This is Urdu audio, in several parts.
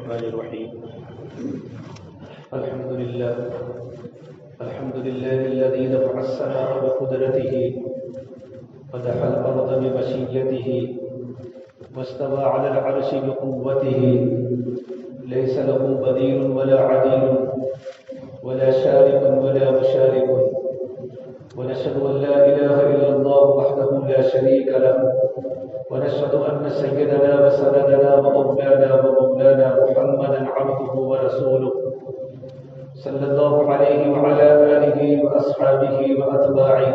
الرحمن الرحيم. الحمد لله الذي دفع السماء بقدرته ودحى الأرض بمشيته واستوى على العرش بقوته ليس له بديل ولا عديل ولا شارك ولا مشارك ونشهد أن لا إله إلا الله وحده لا شريك له ونشهد أن سيدنا وسندنا ومولانا محمدا عبده ورسوله صلى الله عليه وعلى آله وأصحابه وأتباعه.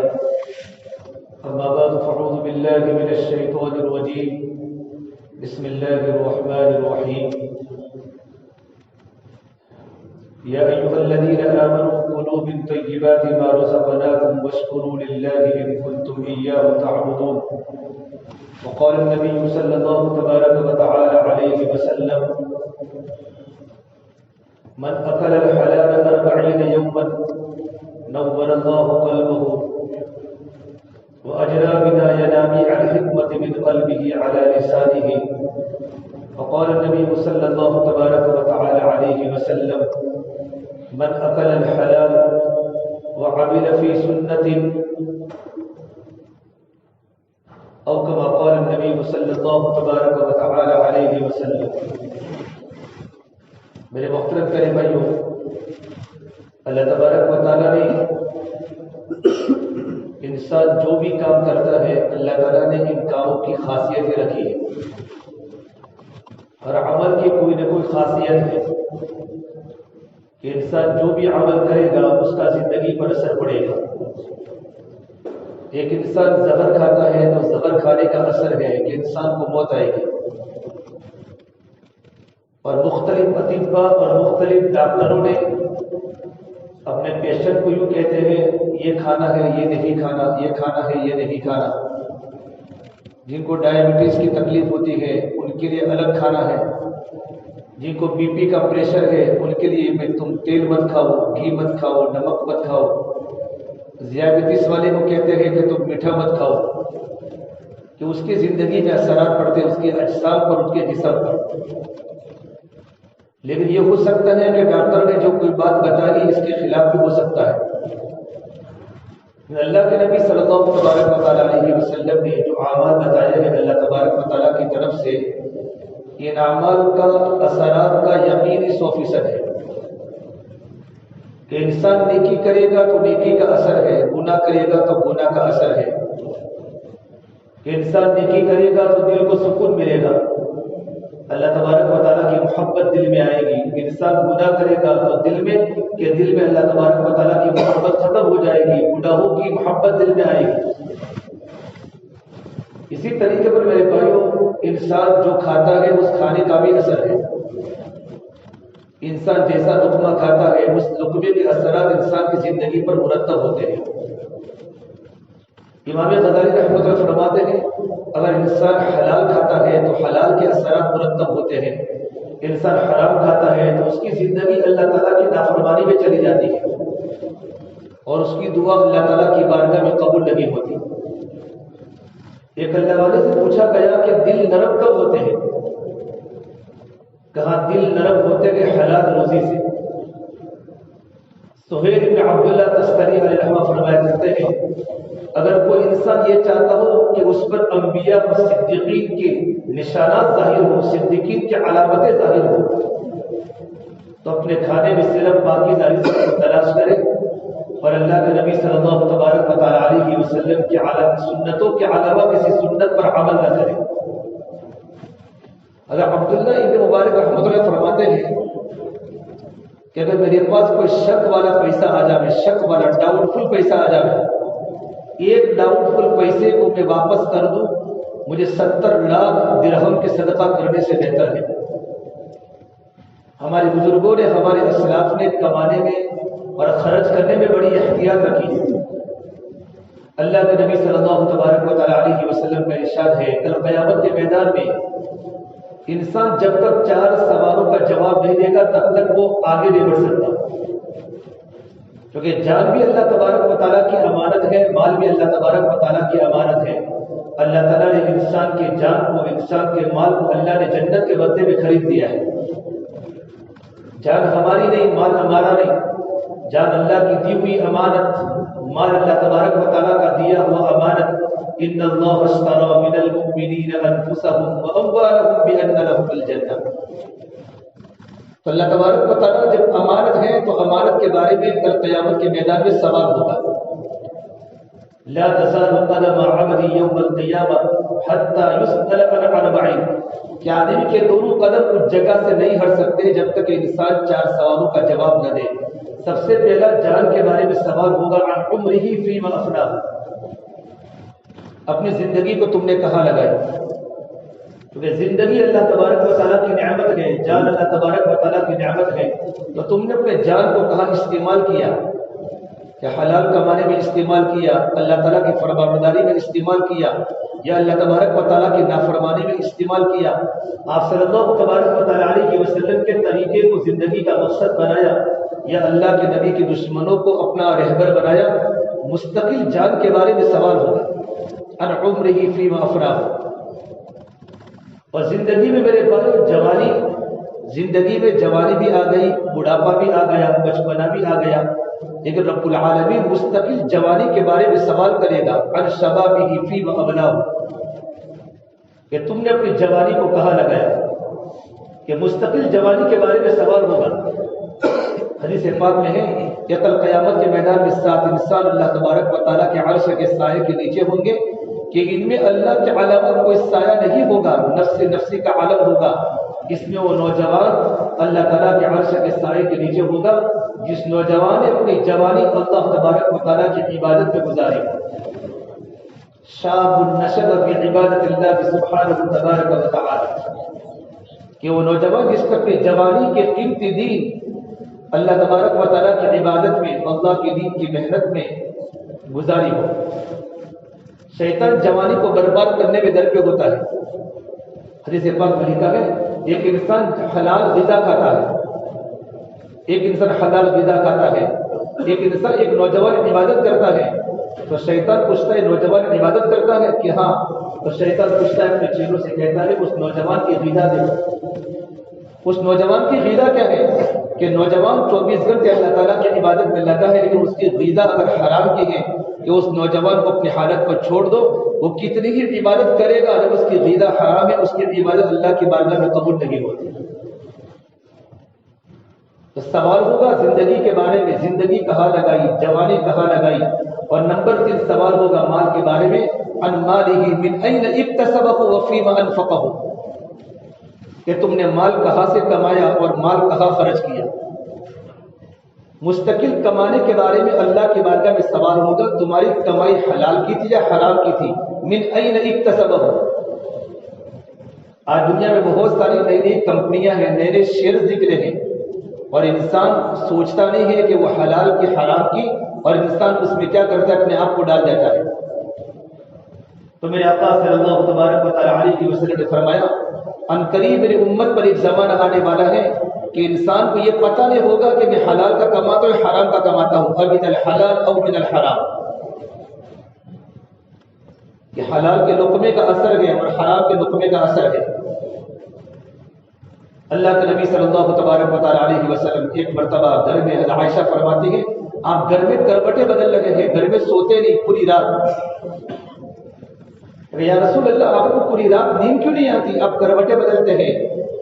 أما بعد فأعوذ بالله من الشيطان الرجيم. بسم الله الرحمن الرحيم. يا أيها الذين آمنوا كلوا من طيبات ما رزقناكم واشكروا لله إن كنتم إياه تعبدون. وقال النبي صلى الله تبارك وتعالى عليه وسلم: من أكل الحلال 40 يوما نور الله قلبه وأجرى بنا ينابيع الحكمة من قلبه على لسانه. وقال النبي صلى الله تبارك وتعالى عليه وسلم: من أكل الحلال وعمل في سنة أو كما قال النبي صلی اللہ تبارک و تعالی علیہ وسلم. میرے محترم پیارے بھائیوں، اللہ تبارک و تعالیٰ نے انسان جو بھی کام کرتا ہے اللہ تعالیٰ نے ان کاموں کی خاصیتیں رکھی ہے. ہر عمل کی کوئی نہ کوئی خاصیت ہے کہ انسان جو بھی عمل کرے گا اس کا زندگی پر اثر پڑے گا. ایک انسان زہر کھاتا ہے تو زہر کھانے کا اثر ہے کہ انسان کو موت آئے گی، اور مختلف اطباء اور مختلف ڈاکٹروں نے اپنے پیشنٹ کو یوں کہتے ہیں یہ کھانا ہے یہ نہیں کھانا، یہ کھانا ہے یہ نہیں کھانا. جن کو ڈائبٹیز کی تکلیف ہوتی ہے ان کے لیے الگ کھانا ہے، جن کو بی پی کا پریشر ہے ان کے لیے تم تیل مت کھاؤ، گھی مت کھاؤ، نمک مت کھاؤ. ذیابیطس والے کو کہتے ہیں کہ تم میٹھا مت کھاؤ، کہ اس کی زندگی میں اثرات پڑتے ہیں اس کے اجسام پر، اس کے جسم پر. لیکن یہ ہو سکتا ہے کہ ڈاکٹر نے جو کوئی بات بتائی اس کے خلاف بھی ہو سکتا ہے. اللہ کے نبی صلی اللہ تبارک و تعالیٰ علیہ وسلم نے جو اعمال بتائے ہیں اللہ تبارک و تعالیٰ کی طرف سے، ان اعمال کا اثرات کا یقینی 100% ہے کہ انسان نیکی کرے گا تو نیکی کا اثر ہے، گناہ کرے گا تو گناہ کا اثر ہے. کہ انسان نیکی کرے گا تو دل کو سکون ملے گا، اللہ تبارک و تعالیٰ کی محبت دل میں آئے گی. انسان گناہ کرے گا تو دل میں اللہ تبارک و تعالیٰ کی محبت ختم ہو جائے گی، گناہوں کی محبت دل میں آئے گی. اسی طریقے پر میرے بھائیوں، انسان جو کھاتا ہے اس کھانے کا بھی اثر ہے. انسان جیسا لقمہ کھاتا ہے اس لقمے کے اثرات انسان کی زندگی پر مرتب ہوتے ہیں. امام غزالی رحمۃ اللہ فرماتے ہیں اگر انسان حلال کھاتا ہے تو حلال کے اثرات مرتب ہوتے ہیں. انسان حرام کھاتا ہے تو اس کی زندگی اللہ تعالیٰ کی نافرمانی میں چلی جاتی ہے اور اس کی دعا اللہ تعالیٰ کی بارگاہ میں قبول نہیں ہوتی. ایک اللہ والے سے پوچھا گیا کہ دل نرم کب ہوتے ہیں؟ کہا دل نرم ہوتے کہ حلال روزی سے. سہیل بن عبداللہ تستری علیہ رحمہ فرمایا کرتے ہیں اگر کوئی انسان یہ چاہتا ہو کہ اس پر انبیاء و صدیقین کے نشانات ظاہر ہوں، صدیقین کی علامتیں ظاہر ہوں، تو اپنے کھانے میں صرف پاکیزہ رزق کو تلاش کرے اور اللہ کے نبی صلی اللہ تبارک و تعالی علیہ وسلم کی سنتوں کے علاوہ کسی سنت پر عمل نہ کرے. اگر عبداللہ ابن مبارک رحمۃ اللہ فرماتے ہیں کہ اگر میرے پاس کوئی شک والا پیسہ آ جائے، شک والا ڈاؤٹ فل پیسہ آ جائے، ایک ڈاؤٹ فل پیسے کو میں واپس کر دوں مجھے 70 لاکھ درہم کے صدقہ کرنے سے بہتر ہے. ہمارے بزرگوں نے، ہمارے اسلاف نے کمانے میں اور خرچ کرنے میں بڑی احتیاط رکھی ہے. اللہ کے نبی صلی اللہ تبارک و تعالی علیہ وسلم کا ارشاد ہے کل قیامت کے میدان میں انسان جب تک 4 سوالوں کا جواب نہیں دے گا تب تک وہ آگے نہیں بڑھ سکتا. کیونکہ جان بھی اللہ تبارک و تعالیٰ کی امانت ہے، مال بھی اللہ تبارک و تعالیٰ کی امانت ہے. اللہ تعالیٰ نے انسان کے جان کو، انسان کے مال کو اللہ نے جنت کے بدلے میں خرید دیا ہے. جان ہماری نہیں، مال ہمارا نہیں، جان اللہ کی دی ہوئی امانت، مال اللہ تبارک و تعالیٰ کا دیا ہوا امانت۔ ان اللہ اشتری من المؤمنین انفسهم واموالهم بان لهم الجنہ۔ تو اللہ تبارک و تعالیٰ جب امانت ہے تو امانت کے بارے میں کل قیامت کے میدان میں سوال ہوگا۔ لا تزال قدم عبد یوم القیامہ حتی یسأل عن اربع، کہ آدمی کے دونوں قدم اس جگہ سے نہیں ہٹ سکتے جب تک انسان 4 سوالوں کا جواب نہ دے۔ سب سے پہلا جان کے بارے میں سوال ہوگا، عن عمرہ فیما افناہ، اپنی زندگی کو تم نے کہاں لگائی؟ کیونکہ زندگی اللہ تبارک و تعالیٰ کی نعمت ہے، جان اللہ تبارک و تعالیٰ کی نعمت ہے، تو تم نے اپنے جان کو کہاں استعمال کیا؟ کیا حلال کمانے میں استعمال کیا، اللہ تعالیٰ کی فرمانبرداری میں استعمال کیا، یا اللہ تبارک و تعالیٰ کی نافرمانی میں استعمال کیا؟ آپ صلی اللہ تبارک و تعالیٰ علیہ وسلم کے طریقے کو زندگی کا مقصد بنایا، یا اللہ کے نبی کے دشمنوں کو اپنا رہبر بنایا؟ مستقل جان کے بارے میں سوال ہوگا، ان عمرہ فیما افناہ۔ اور زندگی میں میرے بھائی جوانی، زندگی میں جوانی بھی آ گئی، بڑھاپا بھی آ گیا، بچپنا بھی آ گیا، لیکن رب العالمین مستقل جوانی کے بارے میں سوال کرے گا، عن شبابہ فیما ابلاہ، کہ تم نے اپنی جوانی کو کہاں لگایا؟ کہ مستقل جوانی کے بارے میں سوال ہوگا۔ حدیث پاک میں ہے کہ کل قیامت کے میدان میں 7 انسان اللہ تبارک و تعالیٰ کے عرش کے سائے کے نیچے ہوں گے، کہ ان میں اللہ کے علاوہ کوئی سایہ نہیں ہوگا، نفس نفسی کا عالم ہوگا۔ اس میں وہ نوجوان اللہ تعالیٰ کے عرش کے سائے کے نیچے ہوگا جس نوجوان نے اپنی جوانی اللہ تبارک و تعالیٰ کی عبادت میں گزاری۔ شاب نشب فی عبادت اللہ سبحانہ تبارک و تعالی، کہ وہ نوجوان جس پر اپنی جوانی کے قیمتی دن اللہ تبارک و تعالیٰ کی عبادت میں، اللہ کے دین کی محنت میں گزاری ہو۔ شیطان جوانی کو برباد کرنے میں در پہ ہوتا ہے۔ حدیث پاک میں لکھا ہے ایک انسان حلال غذا کھاتا ہے، ایک انسان حلال غذا کھاتا ہے، ایک نوجوان عبادت کرتا ہے، تو شیطان پوچھتا ہے نوجوان عبادت کرتا ہے کہ ہاں، تو شیطان پوچھتا ہے اپنے چیلوں سے، کہتا ہے اس نوجوان کی غذا دے۔ اس نوجوان کی غذا کیا ہے؟ کہ نوجوان 24 گھنٹے اللہ تعالیٰ کی عبادت میں لگا ہے، لیکن اس کی غذا اگر حرام کی ہے کہ اس نوجوان کو اپنی حالت پر چھوڑ دو، وہ کتنی ہی عبادت کرے گا، جب اس کی غذا حرام ہے اس کی عبادت اللہ کی بارگاہ میں قبول نہیں ہوتی۔ تو سوال ہوگا زندگی کے بارے میں، زندگی کہاں لگائی، جوانی کہاں لگائی۔ اور نمبر 3 سوال ہوگا مال کے بارے میں، عن مالہ من این اکتسبہ وفیما انفقہ، کہ تم نے مال کہاں سے کمایا اور مال کہاں خرچ کیا۔ مستقل کمانے کے بارے میں اللہ کی بارگاہ میں سوال ہوگا، تمہاری کمائی حلال کی تھی یا حرام کی تھی؟ من این اکتسبہ۔ آج دنیا میں بہت ساری نئی نئی کمپنیاں ہیں، نئے نئے شیئر ذکر ہیں، اور انسان سوچتا نہیں ہے کہ وہ حلال کی حرام کی، اور انسان اس میں کیا کرتا ہے، اپنے آپ کو ڈال دیتا ہے۔ تو میرے آقا صلی اللہ تبارک و تعالیٰ علیہ وسلم نے فرمایا، ان قریب میری امت پر ایک زمانہ آنے والا ہے کہ انسان کو یہ پتہ نہیں ہوگا کہ میں حلال کا کماتا ہوں حرام کا کماتا ہوں، اور من الحلال او من الحرام، کہ حلال کے لقمے کا اثر ہے اور حرام کے لقمے کا اثر ہے۔ اللہ کے نبی صلی اللہ تبارک و تعالیٰ علیہ وسلم ایک مرتبہ گھر میں عائشہ فرماتی ہے، آپ گھر میں کروٹیں بدل لگے ہیں، گھر میں سوتے نہیں پوری رات۔ یا رسول اللہ آپ کو پوری رات نیند کیوں نہیں آتی، آپ کروٹیں بدلتے ہیں؟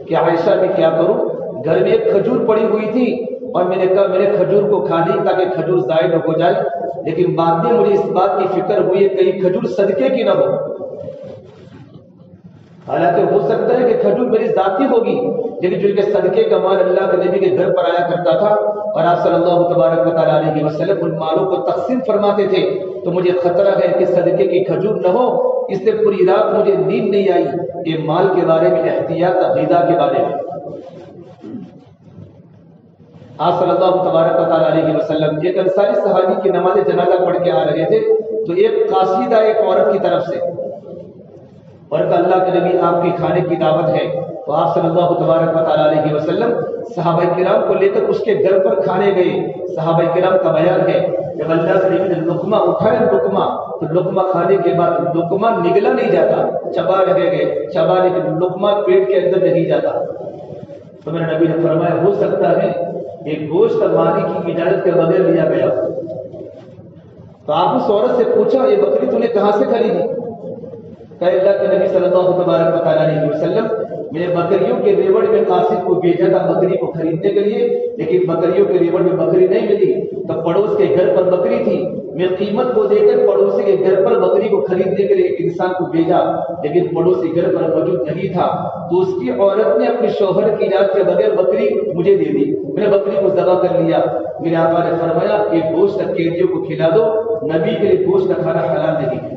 کہ عائشہ میں کیا کروں، گھر میں ایک کھجور پڑی ہوئی تھی اور میں نے کہا میں نے کھجور کو کھا لی تاکہ کھجور ضائع نہ ہو جائے، لیکن بعد میں مجھے اس بات کی فکر ہوئی ہے کہیں کھجور صدقے کی نہ ہو۔ حالانکہ ہو سکتا ہے کہ کھجور میری ذاتی ہوگی، لیکن جو کہ صدقے کا مال اللہ کے نبی کے گھر پر آیا کرتا تھا اور آپ صلی اللہ تبارک و تعالیٰ علیہ وسلم ان مالوں کو تقسیم فرماتے تھے، تو مجھے خطرہ ہے کہ صدقے کی کھجور نہ ہو، اس سے پوری رات مجھے نیند نہیں آئی۔ یہ مال کے بارے میں احتیاط، غذا کے بارے میں۔ آپ صلی اللہ تبارک و تعالیٰ علیہ وسلم ایک انصاری صحابی کی نماز جنازہ پڑھ کے آ رہے تھے، تو ایک قاصدہ ایک عورت کی طرف سے، اور کہ اللہ کے نبی آپ کی کھانے کی دعوت ہے، تو آپ صلی اللہ تبارک و تعالیٰ علیہ وسلم صحابہ کرام کو لے کر اس کے گھر پر کھانے گئے۔ صحابہ کرام کا بیان ہے جب اللہ کے نبی نے لقمہ اٹھایا، لقمہ تو لقمہ کھانے کے بعد لقمہ نگلا نہیں جاتا، چبا رہے گئے، چبا لیکن لقمہ پیٹ کے اندر نہیں جاتا۔ تو میرے نبی نے فرمایا ہو سکتا ہے ایک گوشت مالک کی اجازت کے بغیر لیا گیا۔ تو آپ اس عورت سے پوچھا یہ بکری تو نے کہاں سے خریدی؟ کہ اللہ کے نبی صلی اللہ تبارک علیہ وسلم میں نے بکریوں کے ریوڑ میں قاصد کو بھیجا تھا بکری کو خریدنے کے لیے، لیکن بکریوں کے ریوڑ میں بکری نہیں ملی، تو پڑوس کے گھر پر بکری تھی، میں قیمت کو دے کر پڑوسی کے گھر پر بکری کو خریدنے کے لیے ایک انسان کو بھیجا، لیکن پڑوسی گھر پر موجود نہیں تھا، تو اس کی عورت نے اپنے شوہر کی اجازت کے بغیر بکری مجھے دے دی، میں نے بکری کو ذبح کر لیا۔ میرے آقا نے فرمایا کہ گوشت قیدیوں کو کھلا دو، نبی کے لیے گوشت کا کھانا حلال نہیں ہے۔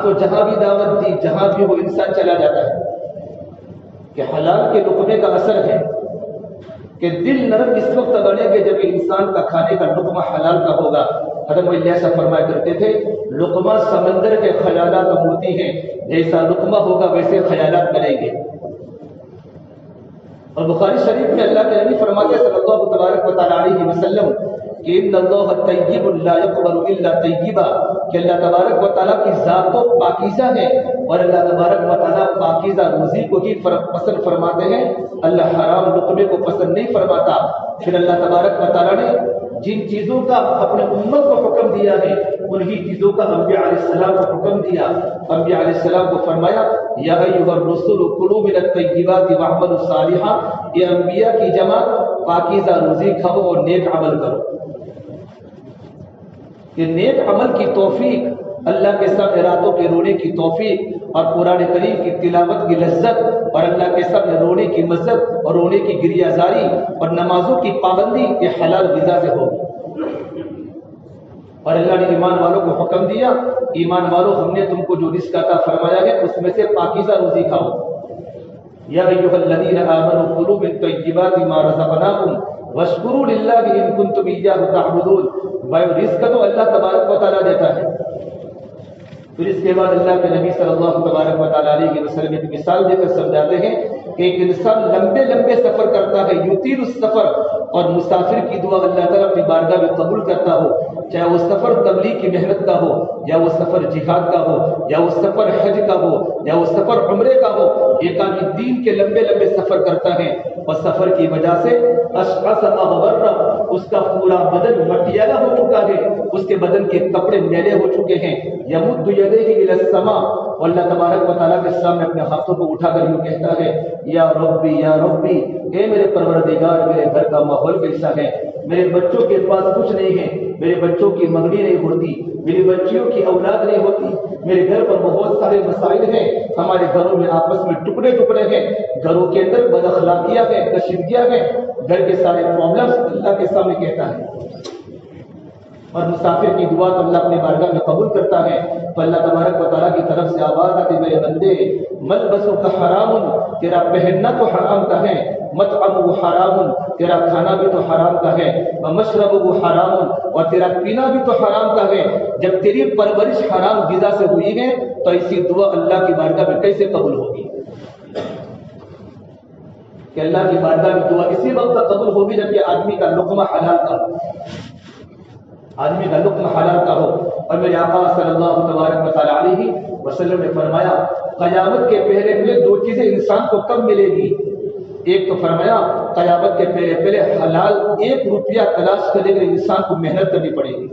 تو جہاں بھی دعوت دی، جہاں بھی وہ انسان چلا جاتا ہے کہ حلال کے لقمے کا اثر ہے کہ دل نرم اس وقت بنے گا جب انسان کا کھانے کا لقمہ حلال کا ہوگا۔ حضرت علی ایسا فرمایا کرتے تھے لقمہ سمندر کے خیالات موتی ہیں، جیسا لقمہ ہوگا ویسے خیالات بنیں گے۔ اور بخاری شریف میں اللہ کے نبی فرماتے صلی اللہ تبارک و تعالی علیہ وسلم کہ ان اللہ طیب لا یقبل الا طیبا، کہ اللہ تبارک و تعالیٰ کی ذات تو پاکیزہ ہے اور اللہ تبارک و تعالیٰ پاکیزہ روزی کو ہی پسند فرماتے ہیں، اللہ حرام لقمے کو پسند نہیں فرماتا۔ پھر اللہ تبارک و تعالیٰ نے جن چیزوں کا اپنے امت کو حکم دیا ہے انہی چیزوں کا انبیاء علیہ السلام کو حکم دیا۔ انبیاء علیہ السلام کو فرمایا یا ایھا الرسل کلوا من الطیبات واعملوا صالحا، یہ انبیاء کی جماعت پاکیزہ روزی کھاؤ اور نیک عمل کرو۔ یہ نیک عمل کی توفیق، اللہ کے سامنے راتوں کے رونے کی توفیق اور قرآن کریم کی تلاوت کی لذت اور اللہ کے سامنے رونے کی مزت اور رونے کی گریہ زاری اور نمازوں کی پابندی یہ حلال غذا سے ہوگی۔ اور اللہ نے ایمان والوں کو حکم دیا ایمان والوں ہم نے تم کو جو رزق عطا فرمایا ہے اس میں سے پاکیزہ روزی کھاؤ۔ یا ایھا الذین آمنوا کلوا من طیبات ما رزقناکم واشکروا للہ ان کنتم ایاہ تعبدون۔ بھائی رزق تو اللہ تبارک و تعالیٰ دیتا ہے۔ پھر اس کے بعد اللہ کے نبی صلی اللہ تبارک و تعالیٰ علیہ وسلم ایک مثال دے کر سمجھاتے ہیں کہ ایک انسان لمبے لمبے سفر کرتا ہے یطیل السفر، اور مسافر کی دعا اللہ تعالیٰ اپنی بارگاہ میں قبول کرتا ہو، چاہے وہ سفر تبلیغ کی محنت کا ہو یا وہ سفر جہاد کا ہو یا وہ سفر حج کا ہو یا وہ سفر عمرے کا ہو۔ ایک آدمی دین کے لمبے لمبے سفر کرتا ہے اور سفر کی وجہ سے اشعث اغبر، اس کا پورا بدن مٹیالہ ہو چکا ہے، اس کے بدن کے کپڑے میلے ہو چکے ہیں، یمد یدیہ الی السماء، اللہ تبارک و تعالیٰ کے سامنے اپنے ہاتھوں کو اٹھا کر یوں کہتا ہے یا ربی اے میرے پروردگار میرے گھر کا ماحول کیسا ہے، میرے بچوں کے پاس کچھ نہیں ہے، میرے بچوں کی منگنی نہیں ہوتی، میری بچیوں کی اولاد نہیں ہوتی، میرے گھر پر بہت سارے مسائل ہیں، ہمارے گھروں میں آپس میں ٹکڑے ٹکڑے ہیں، گھروں کے اندر بد اخلاقیاں ہیں، کشیدگیاں ہیں، گھر کے سارے پرابلمس اللہ کے سامنے کہتا ہے۔ اور مسافر کی دعا تو اللہ اپنے بارگاہ میں قبول کرتا ہے، تو اللہ تبارک و تعالیٰ کی طرف سے آواز آتی میرے بندے ملبسک حرام، تیرا پہننا تو حرام کا ہے، مطعمہ حرام، تیرا کھانا بھی تو حرام کا ہے، ومشربہ حرام، اور تیرا پینا بھی تو حرام کا ہے۔ جب تیری پرورش حرام غذا سے ہوئی ہے تو ایسی دعا اللہ کی بارگاہ میں کیسے قبول ہوگی؟ کہ اللہ کی بارگاہ میں دعا اسی وقت قبول ہوگی جب کہ آدمی کا لقمہ حلال کا ہو، آدمی کا لقمہ حلال کا ہو۔ اور میرے آقا صلی اللہ تبارک و تعالی علیہ وسلم نے فرمایا قیامت کے پہلے دو چیزیں انسان کو کم ملے گی۔ ایک تو فرمایا قیامت کے پہلے حلال 1 روپیہ تلاش کرنے کے لیے انسان کو محنت کرنی پڑے گی،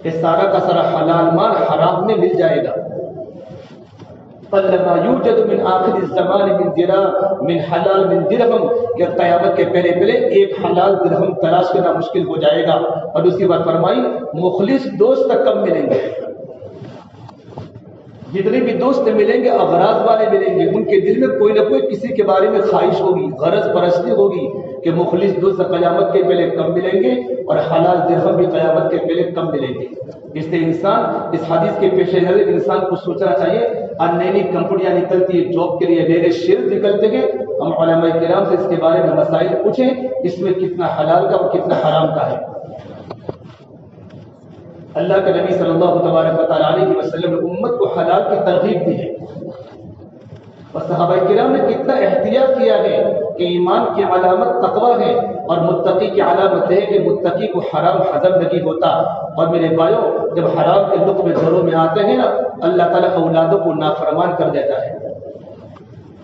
کہ سارا کا سارا حلال مال حرام میں مل جائے گا۔ فَلَمَا يُوجَدُ مِنْ آخِرِ الزَّمَانِ مِنْ دِرَاءٍ مِنْ حَلَال مِنْ دِرْہَم، کہ قیامت کے پہلے ایک حلال درہم تلاش کرنا مشکل ہو جائے گا۔ اور دوسری بات فرمائی مخلص دوست تک کم ملیں گے، جتنے بھی دوست ملیں گے اغراض والے ملیں گے، ان کے دل میں کوئی نہ کوئی کسی کے بارے میں خواہش ہوگی، غرض پرستی ہوگی، کہ مخلص دوست قیامت کے پہلے کم ملیں گے اور حلال درہم بھی قیامت کے پہلے کم ملیں گے۔ اس لیے انسان اس حدیث کے پیش نظر انسان کو سوچنا چاہیے، نئی نئی کمپنیاں نکلتی ہیں جاب کے لیے، نئے نئے شیئر نکلتے ہیں، ہم علماء کرام سے اس کے بارے میں مسائل پوچھیں اس میں کتنا حلال کا اور کتنا حرام کا ہے۔ اللہ کے نبی صلی اللہ تبارک و تعالی علیہ وسلم نے امت کو حلال کی ترغیب دی ہے، اور صحابہ کرام نے کتنا احتیاط کیا ہے کہ ایمان کی علامت تقوی ہے، اور متقی کی علامت ہے کہ متقی کو حرام ہضم نہیں ہوتا۔ اور میرے بھائیوں جب حرام کے لقمے گھروں میں آتے ہیں نا، اللہ تعالیٰ اولادوں کو نافرمان کر دیتا ہے۔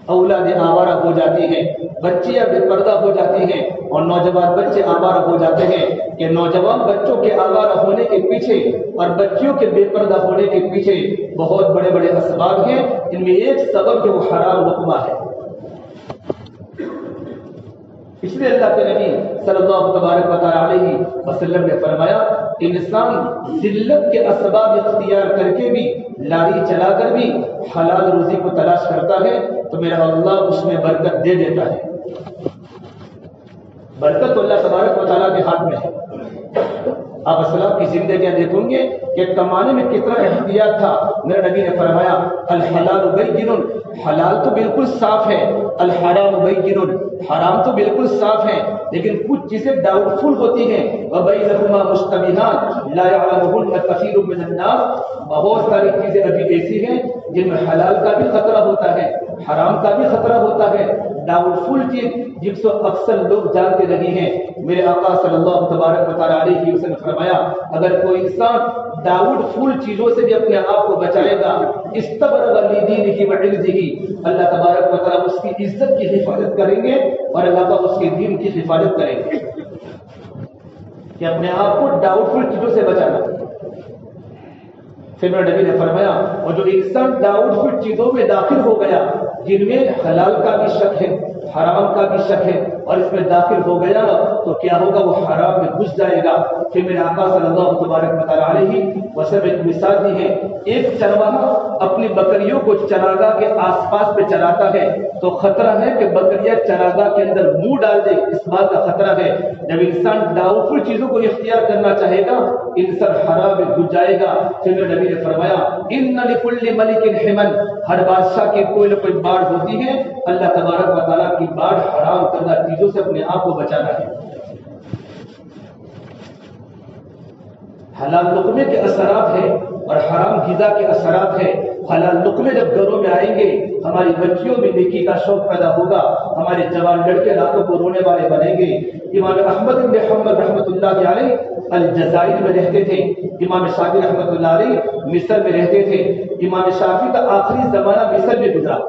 اولادیں آوارہ ہو جاتی ہیں، بچیاں بے پردہ ہو جاتی ہیں، اور نوجوان بچے آوارہ ہو جاتے ہیں کہ نوجوان بچوں کے آوارہ ہونے کے پیچھے اور بچیوں کے بے پردہ ہونے کے پیچھے بہت بڑے بڑے اسباب ہیں۔ ان میں ایک سبب جو وہ حرام لقمہ ہے۔ اس لیے اللہ کے نبی صلی اللہ تبارک و تعالی علیہ وسلم نے فرمایا، انسان ذلت کے اسباب اختیار کر کے بھی، لاری چلا کر بھی حلال روزی کو تلاش کرتا ہے تو میرا اللہ اس میں برکت دے دیتا ہے۔ برکت تو اللہ تبارک و تعالیٰ کے ہاتھ میں ہے۔ آپ اسلام کی زندگیاں دیکھیں گے کہ کمانے میں کتنا احتیاط تھا۔ میرے نبی نے فرمایا الحلال بین، حلال تو بالکل صاف ہے، الحرام بین، حرام تو بالکل صاف ہے، لیکن کچھ چیزیں ڈاؤٹ فل ہوتی ہیں۔ وبینہما مشتبہات لا یعلمہن کثیر من الناس، بہت ساری چیزیں ابھی ایسی ہیں جن میں حلال کا بھی خطرہ ہوتا ہے، حرام کا بھی خطرہ ہوتا ہے۔ ڈاؤٹ فل چیز جس کو اکثر لوگ جانتے نہیں ہیں۔ میرے آقا صلی اللہ تبارک و تعالی علیہ وسلم نے فرمایا اگر کوئی انسان ڈاؤٹ فل چیزوں سے بھی اپنے آپ کو بچائے گا، استبرأ لدینہ وعرضہ، اللہ تبارک و تعالی اس کی عزت کی حفاظت کریں گے اور اللہ تعالی اس کے دین کی حفاظت کریں گے۔ کہ اپنے آپ کو ڈاؤٹ فل چیزوں سے بچانا۔ پھر میرے نبی نے فرمایا اور جو انسان ڈاؤٹ فل چیزوں میں داخل ہو گیا، جن میں حلال کا بھی شک ہے، حرام کا بھی شک ہے، اور اس میں داخل ہو گیا تو کیا ہوگا، وہ حرام میں گھس جائے گا۔ پھر میرے آقا صلی اللہ تبارک و تعالی علیہ وسلم ایک مثال دی ہے، ایک چرواہا اپنی بکریوں کو چراگاہ کے آس پاس پہ چراتا ہے تو خطرہ ہے کہ بکریاں چراگاہ کے اندر منہ ڈال دے، اس بات کا خطرہ ہے۔ جب انسان ڈاؤٹ فل چیزوں کو اختیار کرنا چاہے گا، انسان حرام میں گھس جائے گا۔ پھر میرے نبی نے فرمایا ان لکل ملک حمن، ہر بادشاہ کی کوئی نہ کوئی باڑ ہوتی ہے، اللہ تبارک و تعالیٰ کی باڑ حرام کردہ چیزوں سے اپنے آپ کو بچانا ہے۔ حلال لقمے کے اثرات ہیں اور حرام غذا کے اثرات ہیں۔ حلال لقمے جب گھروں میں آئیں گے، ہماری بچیوں میں نیکی کا شوق پیدا ہوگا، ہمارے جوان لڑکے راتوں کو رونے والے بنیں گے۔ امام احمد بن حنبل رحمۃ اللہ علیہ الجزائر میں رہتے تھے، امام شافعی رحمۃ اللہ علیہ مصر میں رہتے تھے۔ امام شافعی کا آخری زمانہ مصر میں گزرا۔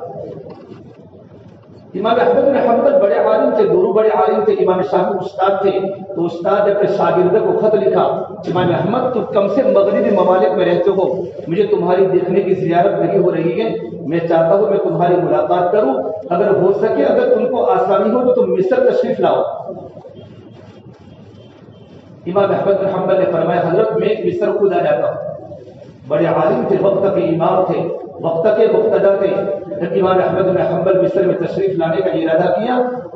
امام احمد بن حنبل بڑے عالم تھے، دونوں بڑے عالم تھے، امام شافعی استاد تھے، تو استاد نے اپنے شاگردوں کو خط لکھا، امام احمد تم کم سے مغربی ممالک میں رہتے ہو، مجھے تمہاری دیکھنے کی زیارت نہیں ہو رہی ہے، میں چاہتا ہوں میں تمہاری ملاقات کروں، اگر ہو سکے اگر تم کو آسانی ہو تو تم مصر تشریف لاؤ۔ امام احمد بن حنبل نے فرمایا حضرت میں مصر خود آ جاتا ہوں۔ بڑے عالم تھے، وقت کے امام تھے، وقت کے مقتدی تھے۔ جب امام احمد بن حنبل مصر میں تشریف لانے کا ارادہ کیا،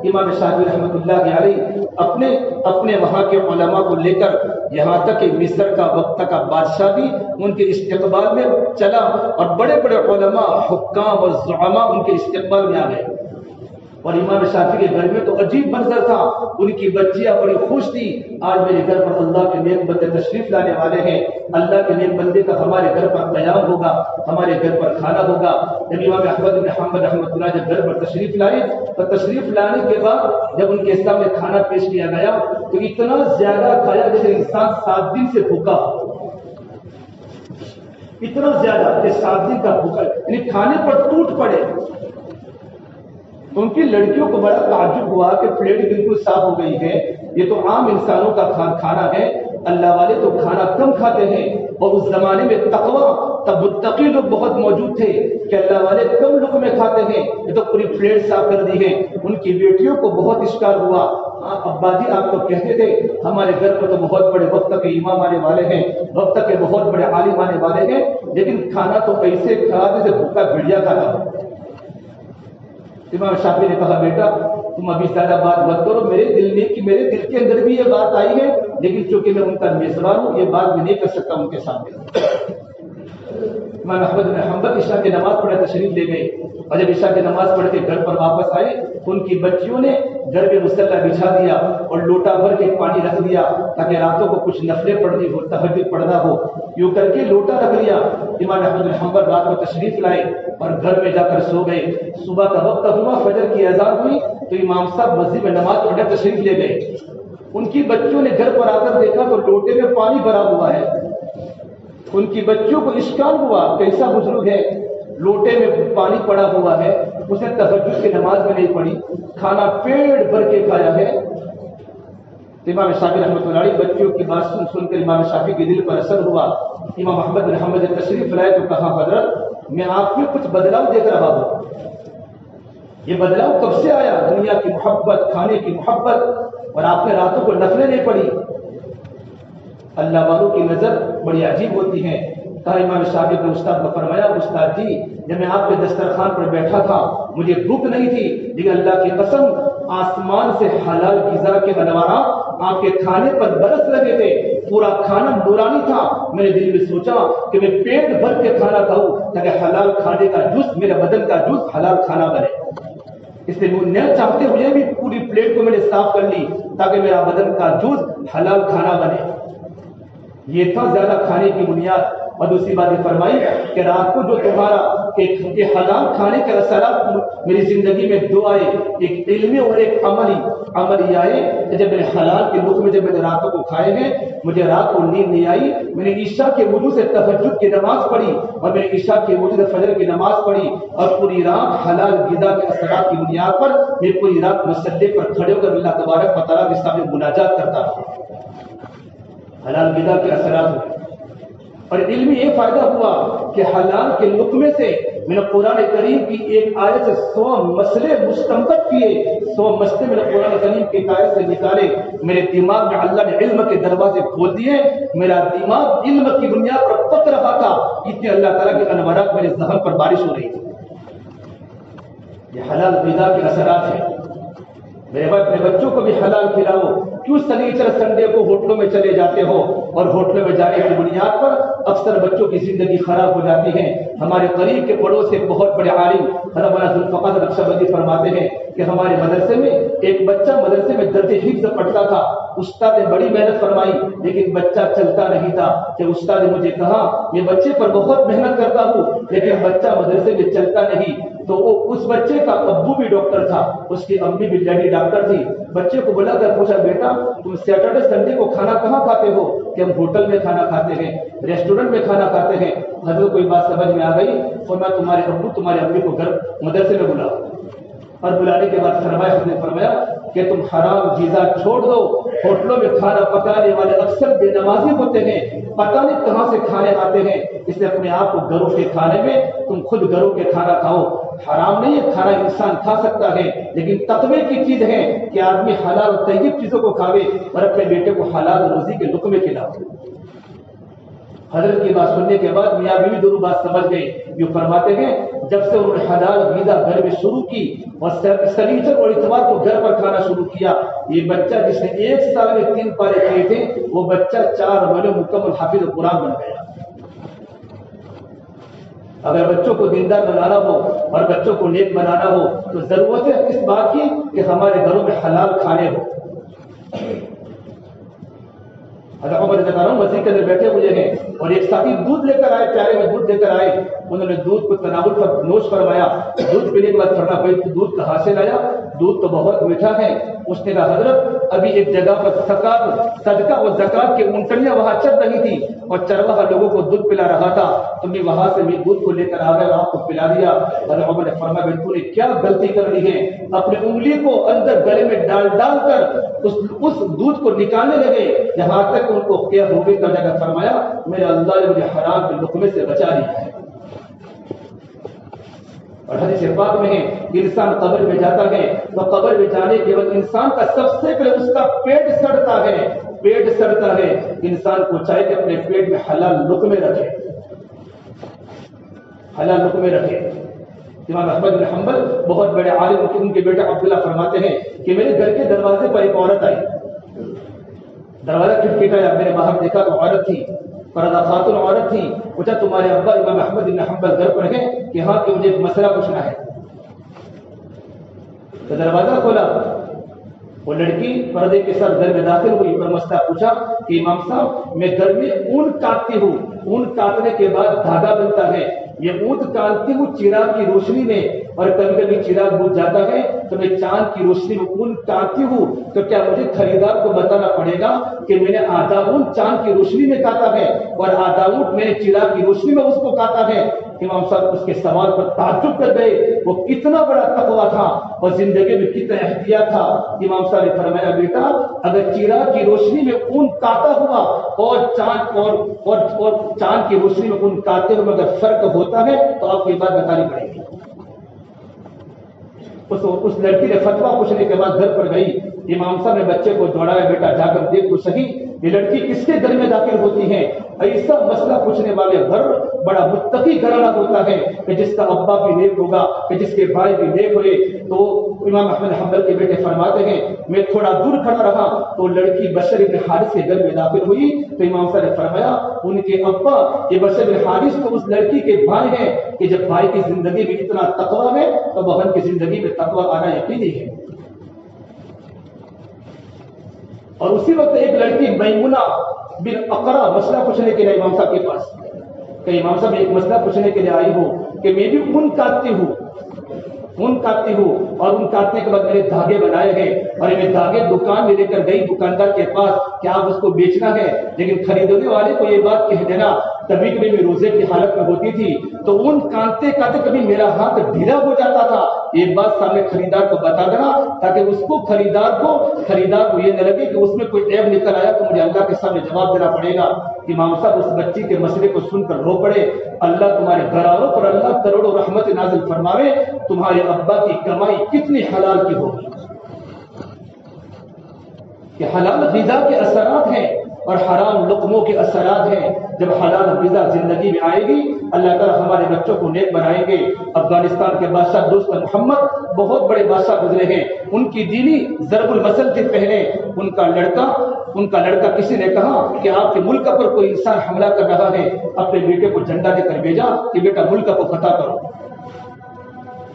امام شافعی رحمۃ اللہ علیہ اپنے وہاں کے علماء کو لے کر یہاں تک کہ مصر کا وقت کا بادشاہ بھی ان کے استقبال میں چلا، اور بڑے بڑے علماء، حکام اور زعماء ان کے استقبال میں آ گئے۔ اور امام شافعی کے گھر میں تو عجیب منظر تھا، ان کی بچیاں بڑی خوش تھی، آج میرے گھر پر اللہ کے نیک بندے تشریف لانے والے ہیں، اللہ کے نیک بندے کا ہمارے گھر پر قیام ہوگا، ہمارے گھر پر کھانا ہوگا۔ جب امام احمد بن حنبل رحمۃ اللہ جب گھر پر تشریف لائے تو تشریف لانے کے بعد جب ان کے سامنے کھانا پیش کیا گیا تو اتنا زیادہ کھایا جیسے انسان 7 دن سے بھوکا ہو، اتنا زیادہ کہ 7 دن کا بھوکا، یعنی کھانے پر ٹوٹ پڑے۔ ان کی لڑکیوں کو بڑا تعجب ہوا کہ پلیٹ بالکل صاف ہو گئی ہے، یہ تو عام انسانوں کا کھانا ہے، اللہ والے تو کھانا کم کھاتے ہیں، اور اس زمانے میں تقویٰ متقی لوگ بہت موجود تھے کہ اللہ والے کم لقمے کھاتے ہیں، یہ تو پوری پلیٹ صاف کر دی ہے۔ ان کی بیٹیوں کو بہت اشکال ہوا، ابا جی آپ تو کہتے تھے ہمارے گھر پر تو بہت بڑے وقت کے امام آنے والے ہیں، وقت کے بہت بڑے عالم آنے والے ہیں، لیکن کھانا تو ایسے کھا جیسے بھوکا بھیڑیا کھاتا ہو۔ امام شافعی نے کہا بیٹا تم ابھی زیادہ بات مت کرو، میرے دل کے اندر بھی یہ بات آئی ہے، لیکن چونکہ میں ان کا میزبان ہوں یہ بات میں نہیں کر سکتا ان کے سامنے۔ امام احمد بن حنبل عشاء کی نماز پڑھے تشریف لے گئے، اور جب عشاء کی نماز پڑھ کے گھر پر واپس آئے تو ان کی بچیوں نے گھر میں مصلی بچھا دیا اور لوٹا بھر کے پانی رکھ دیا تاکہ راتوں کو کچھ نفلیں پڑھنی ہو، تہجد پڑھنا ہو، یوں کر کے لوٹا رکھ لیا۔ امام احمد بن حنبل رات کو تشریف لائے اور گھر میں جا کر سو گئے۔ صبح کا وقت ہوا، فجر کی اذان ہوئی تو امام صاحب مسجد میں نماز پڑھنے تشریف لے گئے۔ ان کی بچیوں نے گھر پر آ کر دیکھا تو لوٹے میں پانی بھرا ہوا ہے۔ ان کی بچیوں کو اشکال ہوا کیسا بزرگ ہے، لوٹے میں پانی پڑا ہوا ہے، اس نے تہجد کی نماز میں نہیں پڑھی، کھانا پیٹ بھر کے کھایا ہے، امام شافعی رحمۃ اللہ علیہ بچوں کی بات سن کر امام شافعی کے دل پر اثر ہوا۔ امام احمد بن حنبل نے تشریف لائے تو کہا حضرت میں آپ میں کچھ بدلاؤ دیکھ رہا ہوں، یہ بدلاؤ کب سے آیا؟ دنیا کی محبت، کھانے کی محبت، اور آپ نے راتوں کو نفلیں نہیں پڑھی۔ اللہ والوں کی نظر بڑی عجیب ہوتی ہے۔ کہا امام شافعی نے استاد کو فرمایا استاد جی جب میں آپ کے دسترخوان پر بیٹھا تھا مجھے بھوک نہیں تھی، لیکن اللہ کی قسم آسمان سے حلال غذا کے انوارات آپ کے کھانے پر برس رہے تھے، پورا کھانا نورانی تھا۔ میں نے دل میں سوچا کہ میں پیٹ بھر کے کھانا کھاؤں تاکہ حلال کھانے کا جز میرے بدن کا جز حلال کھانا بنے۔ اس لیے نہ چاہتے ہوئے بھی پوری پلیٹ کو میں نے صاف کر لی تاکہ میرا بدن کا جز حلال کھانا بنے۔ یہ تھا زیادہ کھانے کی بنیاد۔ اور دوسری بات یہ فرمائی کہ رات کو جو تمہارا ایک حلال کھانے کے اثرات میری زندگی میں دو آئے، ایک علمی اور ایک عملی آئے کہ جب میں نے حلال کے لقمے جب میں نے راتوں کو کھائے ہیں مجھے رات کو نیند نہیں آئی، میں نے عشاء کے وضو سے تہجد کی نماز پڑھی اور میں نے عشاء کے وضو سے فجر کی نماز پڑھی اور پوری رات حلال غذا کے اثرات کی بنیاد پر میں پوری رات مصلی پر کھڑے ہو کر اللہ تبارک و تعالیٰ کے سامنے مناجات کرتا رہا۔ حلال غذا کے اثرات ہوئے اور علم یہ فائدہ ہوا کہ حلال کے لقمے سے میں نے قرآن کریم کی ایک آیت سے 100 مسئلے مستنبط کیے، 100 مسئلے میں نے قرآن کریم کی آیت سے نکالے۔ میرے دماغ میں اللہ نے علم کے دروازے کھول دیے، میرا دماغ علم کی بنیاد پر پک رہا تھا، اتنے اللہ تعالیٰ کے انوارات میرے ذہن پر بارش ہو رہی تھی۔ یہ حلال غذا کے اثرات ہیں۔ میرے بچوں کو بھی حلال کھلاؤ۔ کیوں سنیچر سنڈے کو ہوٹلوں میں چلے جاتے ہو اور ہوٹلوں میں جانے کی بنیاد پر اکثر بچوں کی زندگی خراب ہو جاتی ہے؟ ہمارے قریب کے پڑوس کے بہت بڑے عالم مولانا ذوالفقار نقشبندی فرماتے ہیں کہ ہمارے مدرسے میں ایک بچہ مدرسے میں درس حفظ پڑھتا تھا، استاد نے بڑی محنت فرمائی لیکن بچہ چلتا نہیں تھا کہ استاد نے مجھے کہا میں بچے پر بہت محنت کرتا ہوں لیکن بچہ مدرسے میں چلتا نہیں۔ تو وہ اس بچے کا ابو بھی ڈاکٹر تھا، اس کی امی بھی لیڈی ڈاکٹر تھی۔ بچے کو بلا کر پوچھا بیٹا تم سیٹرڈے سنڈے کو کھانا کہاں کھاتے ہو؟ کہ ہم ہوٹل میں کھانا کھاتے ہیں، ریسٹورنٹ میں کھانا کھاتے ہیں۔ حضرت کوئی بات سمجھ میں آ گئی تو میں تمہارے ابو تمہارے امی کو گھر مدرسے میں بلاؤ، اور بلانے کے بعد فرمایا کہ تم حرام غذا چھوڑ دو۔ ہوٹلوں میں کھانا پکانے والے اکثر بے نمازی ہوتے ہیں، پتہ نہیں کہاں سے کھانے آتے ہیں، اس لیے اپنے آپ کو گھروں کے کھانے میں تم خود گھروں کے کھانا کھاؤ۔ حرام نہیں ہے، کھانا انسان کھا سکتا ہے لیکن تقوی کی چیز ہے کہ آدمی حلال اور طیب چیزوں کو کھاوے اور اپنے بیٹے کو حلال روزی کے لقمے کھلاؤ۔ حضرت کی بات سننے کے بعد میاں بیوی دونوں بات سمجھ گئے۔ یہ فرماتے ہیں جب سے انہوں نے حلال غذا گھر میں شروع کی اور سنیچر اور اتوار کو گھر پر کھانا شروع کیا، یہ بچہ جس نے 1 سال میں 3 پارے کیے تھے وہ بچہ 4 مہینے مکمل حافظ قرآن بن گیا۔ اگر بچوں کو دیندار بنانا ہو اور بچوں کو نیک بنانا ہو تو ضرورت ہے اس بات کی کہ ہمارے گھروں میں حلال کھانے ہو۔ حضرت عمر رضی اللہ عنہ مسجد کے اندر بیٹھے ہوئے ہیں اور ایک ساتھی دودھ لے کر آئے، پیالے میں دودھ لے کر آئے، انہوں نے دودھ کو تناول پر نوش فرمایا۔ دودھ پینے کے بعد فرمایا بھائی تو دودھ کہاں سے لایا؟ دودھ تو بہت میٹھا ہے۔ اس نے کہا حضرت ابھی ایک جگہ پر صدقہ و زکات کی اونٹنیاں وہاں چل رہی تھی اور چرواہا لوگوں کو دودھ پلا رہا تھا، تو میں وہاں سے بھی دودھ کو لے کر آ گیا اور آپ کو پلا دیا۔ حضرت عمر نے فرمایا بھائی تو نے کیا غلطی کر لی ہے؟ اپنی انگلی کو اندر گلے میں ڈال کر اس دودھ کو نکالنے لگے جہاں تک ان کو کیا ہو گئی۔ تب جا کر فرمایا میرے اللہ نے مجھے حرام کے لقمے سے بچا لیا ہے۔ اور حدیث پاک میں ہے کہ انسان قبر میں جاتا ہے تو قبر میں جانے کے بعد انسان کا سب سے پہلے اس کا پیٹ سڑتا ہے۔ انسان کو چاہے کہ اپنے پیٹ میں حلال لقمے رکھے۔ امام احمد بن حنبل بہت بڑے عالم، ان کے بیٹے عبداللہ فرماتے ہیں کہ میرے گھر کے دروازے پر ایک عورت آئی، دروازہ کھٹکھٹایا، میں نے باہر دیکھا تو عورت تھی، پردہ خاتون عورت تھی۔ پوچھا تمہارے ابا امام احمد بن حنبل گھر پر ہیں؟ کہ ہاں، کہ مجھے ایک مسئلہ پوچھنا ہے۔ تو دروازہ کھولا، وہ لڑکی پردے کے ساتھ گھر میں داخل ہوئی اور مسئلہ پوچھا کہ امام صاحب میں گھر میں اون کاٹتی ہوں، اون کاٹنے کے بعد دھاگا بنتا ہے، یہ اون کاٹتی ہوں چراغ کی روشنی میں اور کبھی کبھی چراغ بجھ جاتا ہے تو میں چاند کی روشنی میں اون کاٹتی ہوں، تو کیا مجھے خریدار کو بتانا پڑے گا کہ میں نے آدھا اون چاند کی روشنی میں کاٹا ہے اور آدھا اون میں نے چراغ کی روشنی میں اس کو کاٹا ہے؟ امام صاحب اس کے سوال پر تعجب کر گئے، وہ کتنا بڑا تقویٰ تھا اور زندگی میں کتنا احتیاط تھا۔ امام صاحب نے فرمایا بیٹا اگر چراغ کی روشنی میں اون کاٹا ہوا اور چاند کی روشنی میں اون کاٹتے ہوئے اگر فرق ہوتا ہے تو آپ کو یہ بات بتانی پڑے گی۔ اس لڑکی نے فتویٰ پوچھنے کے بعد گھر پر گئی، امام صاحب نے بچے کو دوڑایا، بیٹا جا کر دیکھ تو صحیح یہ لڑکی کس کے گھر میں داخل ہوتی ہے؟ ایسا مسئلہ پوچھنے والے گھر بڑا متقی گھرانہ ہوتا ہے کہ جس کا ابا بھی نیک ہوگا، کہ جس کے بھائی بھی نیک ہوئے۔ تو امام احمد حنبل کے بیٹے فرماتے ہیں میں تھوڑا دور کھڑا رہا تو لڑکی بشر بن حارث کے گھر میں داخل ہوئی، تو امام صاحب نے فرمایا ان کے ابا یہ بشر بن حارث تو اس لڑکی کے بھائی ہیں کہ جب بھائی کی زندگی میں اتنا تقویٰ ہے تو بہن کی زندگی میں تقویٰ آنا یقینی ہے۔ اور اسی وقت ایک لڑکی میمونہ بن اقرا مسئلہ پوچھنے کے لیے امام صاحب کے پاس کہ امام صاحب ایک مسئلہ پوچھنے کے لیے آئی ہوں کہ میں بھی اون کاٹتی ہوں اور اون کاٹنے کے بعد میں نے دھاگے بنائے ہیں اور میں دھاگے دکان میں لے کر گئی دکاندار کے پاس کہ آپ اس کو بیچنا ہے، لیکن خریدنے والے کو یہ بات کہہ دینا کبھی کبھی میں روزے کی حالت میں ہوتی تھی تو اون کاٹتے کاٹتے کبھی میرا ہاتھ ڈھیلا ہو جاتا تھا، یہ بات سامنے خریدار کو بتا دینا تاکہ اس کو خریدار کو یہ نہ لگے کہ اس میں کوئی عیب نکل آیا تو مجھے اللہ کے سامنے جواب دینا پڑے گا۔ امام صاحب اس بچی کے مسئلے کو سن کر رو پڑے، اللہ تمہارے گھرانوں پر اللہ کروڑوں رحمت نازل فرماوے، تمہارے ابا کی کمائی کتنی حلال کی ہوگی۔ کہ حلال غذا کے اثرات ہیں اور حرام لقموں کے اثرات ہیں۔ جب حلال غذا زندگی میں آئے گی اللہ تعالیٰ ہمارے بچوں کو نیک بنائیں گے۔ افغانستان کے بادشاہ دوست محمد بہت بڑے بادشاہ گزرے ہیں، ان کی دینی ضرب المثل سے پہلے ان کا لڑکا کسی نے کہا کہ آپ کے ملک پر کوئی انسان حملہ کر رہا ہے، اپنے بیٹے کو جھنڈا دے کر بھیجا کہ بیٹا ملک کو فتح کرو۔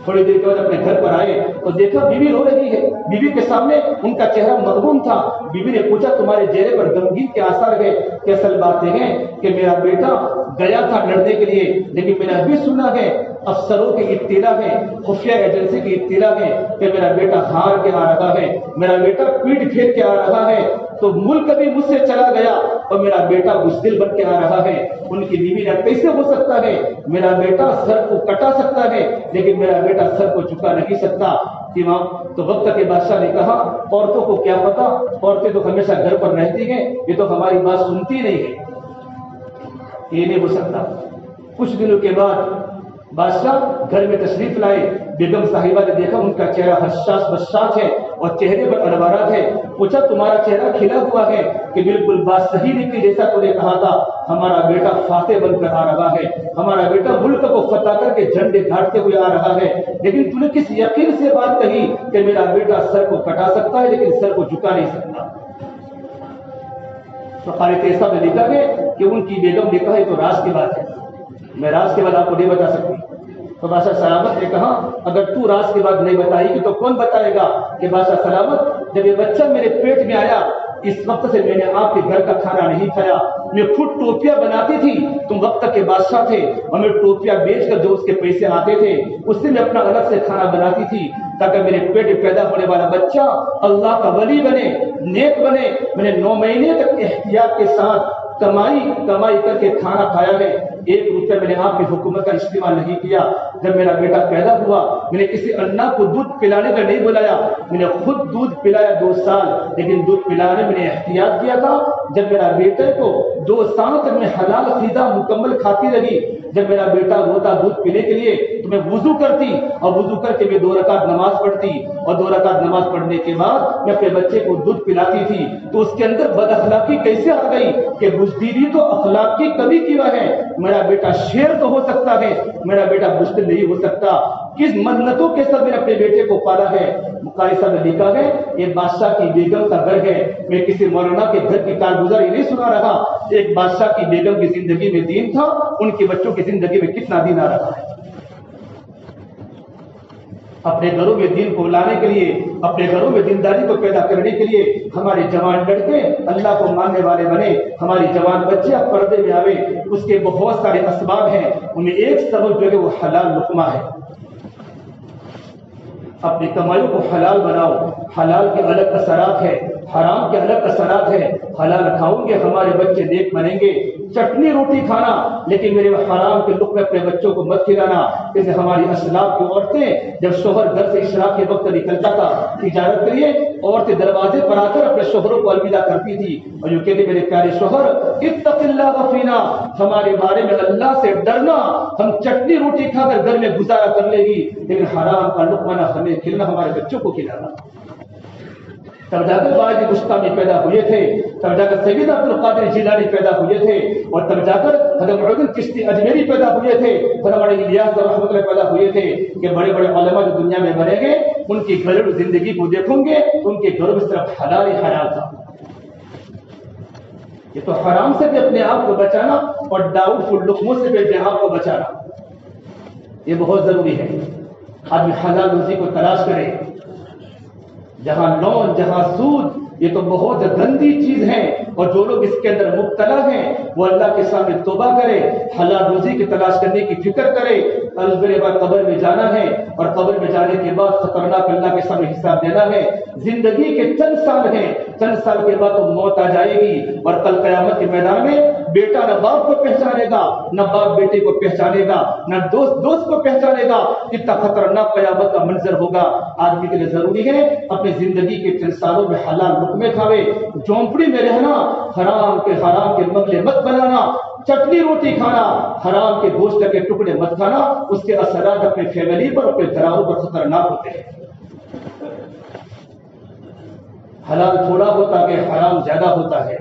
تھوڑی دیر کے بعد اپنے گھر پر آئے تو دیکھا بیوی رو رہی ہے، بیوی کے سامنے ان کا چہرہ مغموم تھا۔ بیوی نے پوچھا تمہارے چہرے پر غمگین کے آثار ہے؟ کہ اصل بات یہ ہے کہ میرا بیٹا گیا تھا لڑنے کے لیے، لیکن میں نے ابھی سنا ہے افسروں کی اطلاع ہے، خفیہ ایجنسی کی اطلاع ہے کہ میرا بیٹا ہار کے آ رہا ہے، میرا بیٹا پیٹ پھیر کے آ رہا ہے، تو ملک بھی مجھ سے چلا گیا اور میرا بیٹا بزدل بن کے آ رہا ہے۔ ان کی بیوی نے کیسے ہو سکتا ہے؟ میرا بیٹا سر کو کٹا سکتا ہے لیکن میرا بیٹا سر کو جھکا نہیں سکتا۔ امام تو وقت کے بادشاہ نے کہا عورتوں کو کیا پتا، عورتیں تو ہمیشہ گھر پر رہتی ہیں، یہ تو ہماری بات سنتی نہیں ہے، یہ نہیں ہو سکتا۔ کچھ دنوں کے بعد بادشاہ گھر میں تشریف لائے، بیگم صاحبہ نے دیکھا ان کا چہرہ حساس بشاش ہے اور چہرے پر انوارات ہے۔ پوچھا تمہارا چہرہ کھلا ہوا ہے؟ کہ بالکل بات صحیح نکلی جیسا تو نے کہا تھا، ہمارا بیٹا فاتح بن کر آ رہا ہے، ہمارا بیٹا ملک کو فتح کر کے جھنڈے گھاٹتے ہوئے آ رہا ہے، لیکن تو نے کس یقین سے بات کہی کہ میرا بیٹا سر کو کٹا سکتا ہے لیکن سر کو جھکا نہیں سکتا؟ تو قاری تیسا میں لکھا ہے کہ ان کی بیگم نے کہا یہ تو راز کی بات ہے، میں راز کے بعد آپ کو نہیں بتا سکتی۔ تو بادشاہ سلامت نے کہا اگر تو راز کی بات نہیں بتائے گی تو کون بتائے گا؟ کہ بادشاہ سلامت جب یہ بچہ میرے پیٹ میں آیا اس وقت سے میں نے آپ کے گھر کا کھانا نہیں کھایا، میں خود ٹوپیاں بناتی تھی، تم وقت کے بادشاہ تھے اور میں ٹوپیاں بیچ کر جو اس کے پیسے آتے تھے اس سے میں اپنا الگ سے کھانا بناتی تھی تاکہ میرے پیٹ میں پیدا ہونے والا بچہ اللہ کا ولی بنے، نیک بنے۔ میں نے 9 مہینے تک احتیاط کے ساتھ کمائی کر کے کھانا کھایا ہے، 1 روپیہ میں نے آپ کی حکومت کا استعمال نہیں کیا۔ جب میرا بیٹا پیدا ہوا میں نے کسی انا کو دودھ پلانے کا نہیں بلایا، میں نے خود دودھ پلایا 2 سال، لیکن دودھ پلانے میں نے احتیاط کیا تھا۔ جب میرا بیٹے کو 2 سال تک میں حلال غذا مکمل کھاتی رہی، جب میرا بیٹا روتا دودھ پینے کے لیے تو میں وضو کرتی اور وضو کر کے میں 2 رکعت نماز پڑھتی اور 2 رکعت نماز پڑھنے کے بعد میں اپنے بچے کو دودھ پلاتی تھی۔ تو اس کے اندر بد اخلاقی کیسے آ گئی کہ بزدلی تو اخلاق کی کمی کی وجہ ہے۔ میرا بیٹا شیر تو ہو سکتا ہے، میرا بیٹا بزدل نہیں ہو سکتا۔ کس منتوں کے ساتھ میں نے اپنے بیٹے کو پالا ہے۔ قاری صاحب نے لکھا ہے یہ بادشاہ کی بیگم کا گھر ہے، میں کسی مولانا کے گھر کی کارگزاری نہیں سنا رہا، ایک بادشاہ کی بیگم کی زندگی میں دین تھا، ان کے بچوں کی زندگی میں کتنا دین آ رہا ہے۔ اپنے گھروں میں دین کو لانے کے لیے، اپنے گھروں میں دینداری کو پیدا کرنے کے لیے ہمارے جوان لڑکے اللہ کو ماننے والے بنے، ہماری جوان بچیاں پردے میں آوے۔ اس کے بہت سارے اسباب ہیں، ان میں ایک سبب جو ہے وہ حلال لقمہ ہے۔ اپنی کمائیوں کو حلال بناؤ. حلال کے الگ اثرات ہیں، حرام کے الگ اثرات ہیں. حلال کھاؤں گے ہمارے بچے نیک بنیں گے. چٹنی روٹی کھانا لیکن میرے حرام کے لقمے اپنے بچوں کو مت کھلانا. جیسے ہماری اسلاف کی عورتیں جب شوہر گھر سے اشراق کے وقت نکلتا تھا تجارت کے لیے، عورتیں دروازے پر آ کر اپنے شوہروں کو الوداع کرتی تھی اور یہ کہتے میرے پیارے شوہر اتق اللہ فینا، ہمارے بارے میں اللہ سے ڈرنا. ہم چٹنی روٹی کھا کر گھر میں گزارا کر لے گی لیکن حرام کا لقمہ نہ ہمیں کھلانا، ہمارے بچوں کو کھلانا. تب جا کر باعث گستاخی پیدا ہوئے تھے، تب جا کر سید عبد القادر جیلانی پیدا ہوئے تھے، اور تب جا کر حضرت معین چشتی اجمیری پیدا ہوئے تھے، حضرت الیاس رحمۃ اللہ پیدا ہوئے تھے. کہ بڑے بڑے علماء جو دنیا میں بنے گے ان کی گھریلو زندگی کو دیکھیں گے ان کے گھروں میں صرف حلال ہی حلال تھا. یہ تو حرام سے بھی اپنے آپ کو بچانا اور ڈاؤٹ فل لقموں سے بھی اپنے آپ کو بچانا یہ بہت ضروری ہے. آدمی حلال روزی کو تلاش کرے. جہاں لون، جہاں سود، یہ تو بہت گندی چیز ہے، اور جو لوگ اس کے اندر مبتلا ہیں وہ اللہ کے سامنے توبہ کرے، حلال روزی کی تلاش کرنے کی فکر کرے. میرے بعد قبر میں جانا ہے اور قبر میں جانے کے بعد خطرناک اللہ کے سامنے حساب دینا ہے. زندگی کے چند سال ہیں، چند سال کے بعد تو موت آ جائے گی، اور کل قیامت کے میدان میں بیٹا نہ باپ کو پہچانے گا، نہ باپ بیٹے کو پہچانے گا، نہ دوست دوست کو پہچانے گا. اتنا خطرناک قیامت کا منظر ہوگا. آدمی کے لیے ضروری ہے اپنی زندگی کے چند سالوں میں حلال لقمے کھاوے، جھونپڑی میں رہنا، حرام کے منگلے مت بنانا، چٹنی روٹی کھانا، حرام کے گوشت کے ٹکڑے مت کھانا. اس کے اثرات اپنے فیملی پر، اپنے گھروں پر خطرناک ہوتے ہیں. حلال تھوڑا ہوتا کہ حرام زیادہ ہوتا ہے،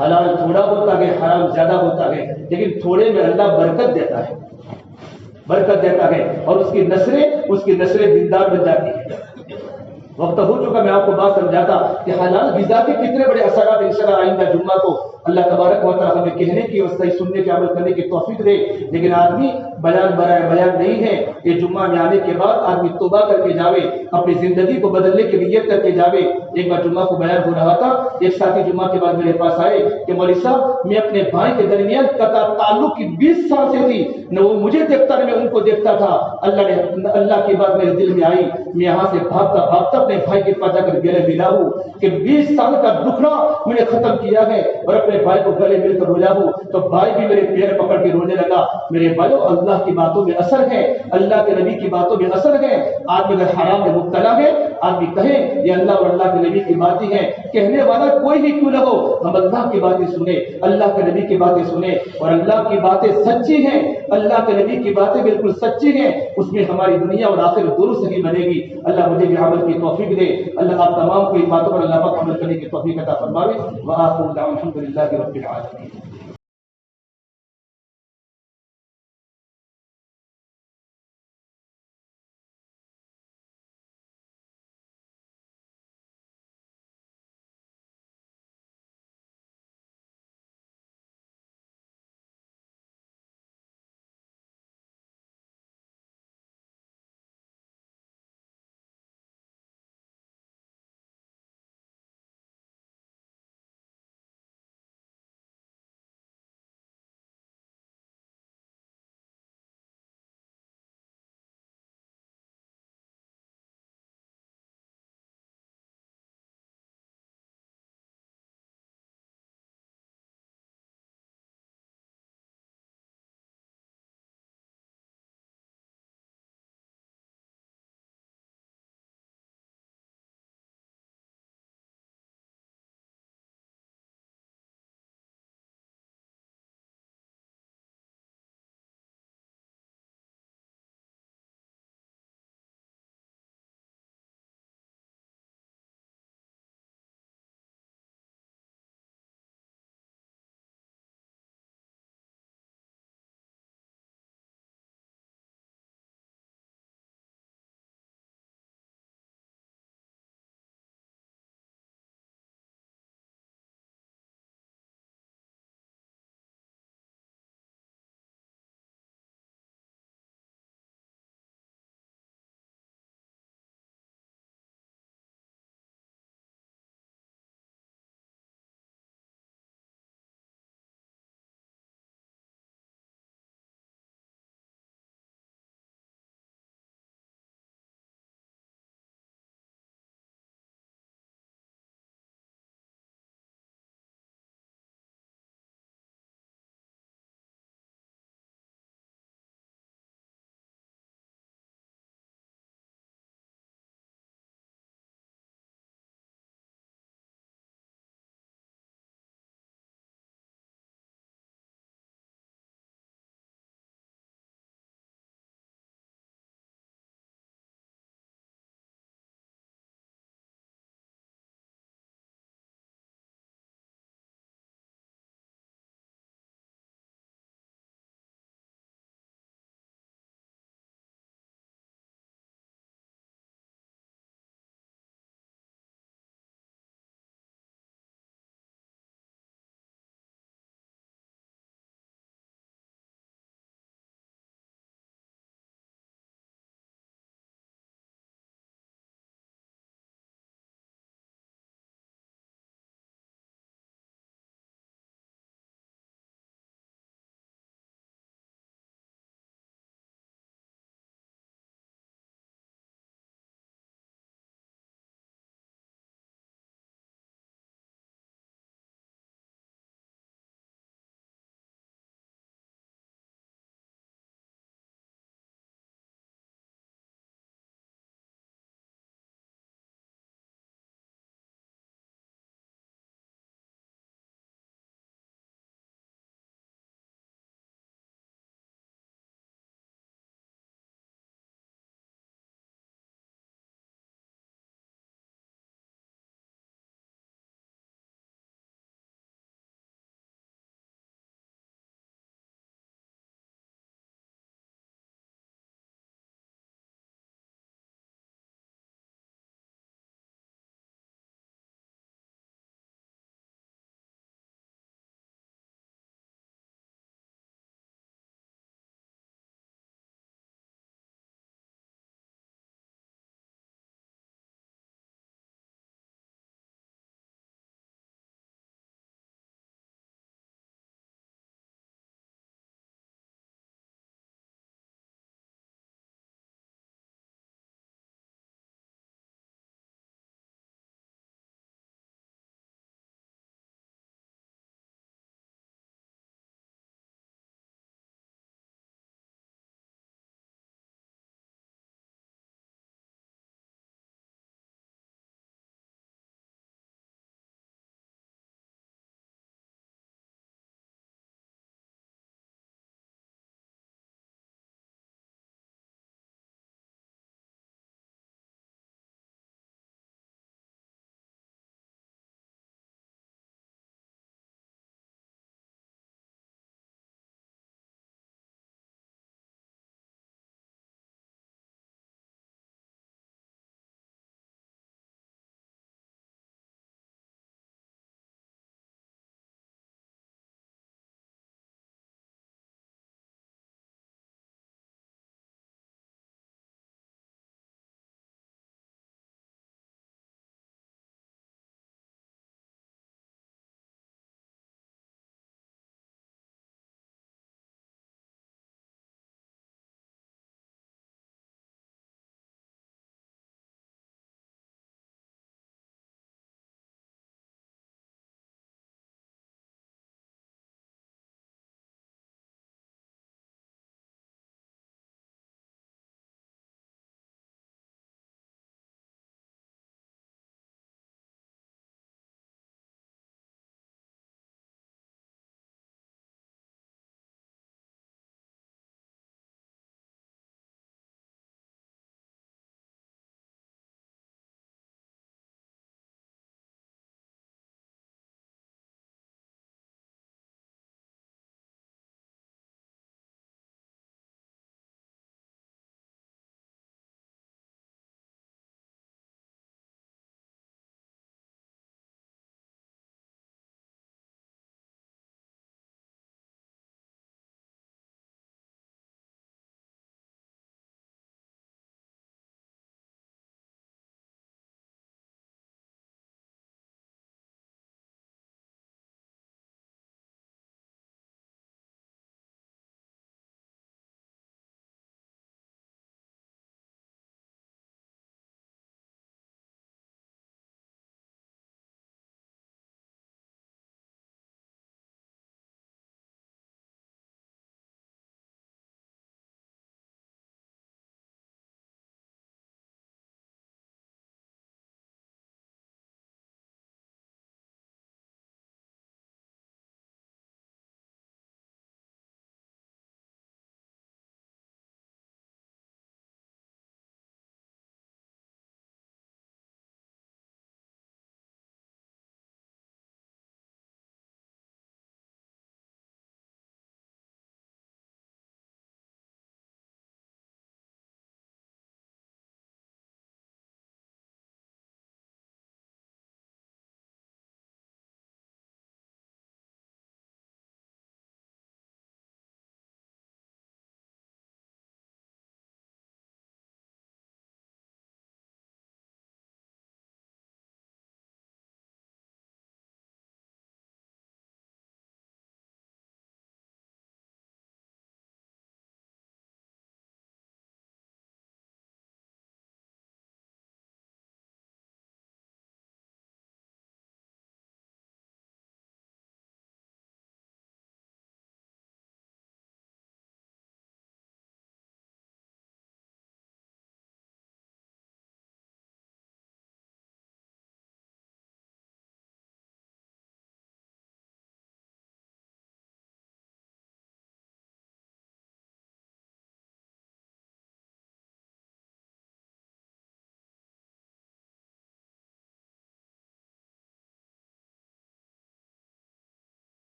حلال تھوڑا ہوتا کہ حرام زیادہ ہوتا ہے، لیکن تھوڑے میں اللہ برکت دیتا ہے، برکت دیتا ہے، اور اس کی نسلیں دیندار بن جاتی ہیں. وقت ہو چکا میں آپ کو بات سمجھاتا کہ حلال غذا کے کتنے بڑے اثرات انشاءاللہ آئندہ جمعہ کو اللہ تبارک و تعالی ہمیں کہنے کی اور صحیح سننے کے عمل کرنے کی توفیق دے. لیکن آدمی بیان برائے بیان نہیں ہے. یہ جمعہ میں آنے کے بعد آدمی توبہ کر کے جاوے، اپنی زندگی کو بدلنے کی نیت کر کے جاوے. ایک بار جمعہ کو بیان ہو رہا تھا، ایک ساتھی جمعہ کے بعد میرے پاس آئے کہ مولوی صاحب میں اپنے بھائی کے درمیان قطع تعلق کی 20 سال سے تھی، نہ وہ مجھے دیکھتا نہ میں ان کو دیکھتا تھا. اللہ کی بات میرے دل میں آئی، میں یہاں سے بھاگتا اپنے بھائی کے پاس جا کر گلے ملا ہوں کہ 20 سال کا دکھنا میں نے ختم کیا ہے، اور اپنے بھائی کو گلے مل کر رویا ہوں. تو بھائی بھی میرے پیر پکڑ کے رونے لگا. میرے بھائیو، اللہ کی باتوں میں اثر ہے، اللہ کے نبی کی باتوں میں اثر ہے. آدمی اگر حرام میں مبتلا ہے، آدمی کہے یہ اللہ اور اللہ کے نبی کی باتیں ہیں، کہنے والا کوئی بھی کیوں نہ ہو، ہم اللہ کی باتیں سنیں، اللہ کے نبی کی باتیں سنیں، اور اللہ کی باتیں سچی ہیں، اللہ کے نبی کی باتیں بالکل سچی ہیں. اس میں ہماری دنیا اور آخرت دونوں صحیح بنے گی. اللہ مجھے بھی عمل کی توفیق دے. اللہ آپ تمام کو ان باتوں پر اللہ پاک عمل کرنے کی توفیق عطا فرمائے. وآخر دعوانا الحمد للہ رب العالمین.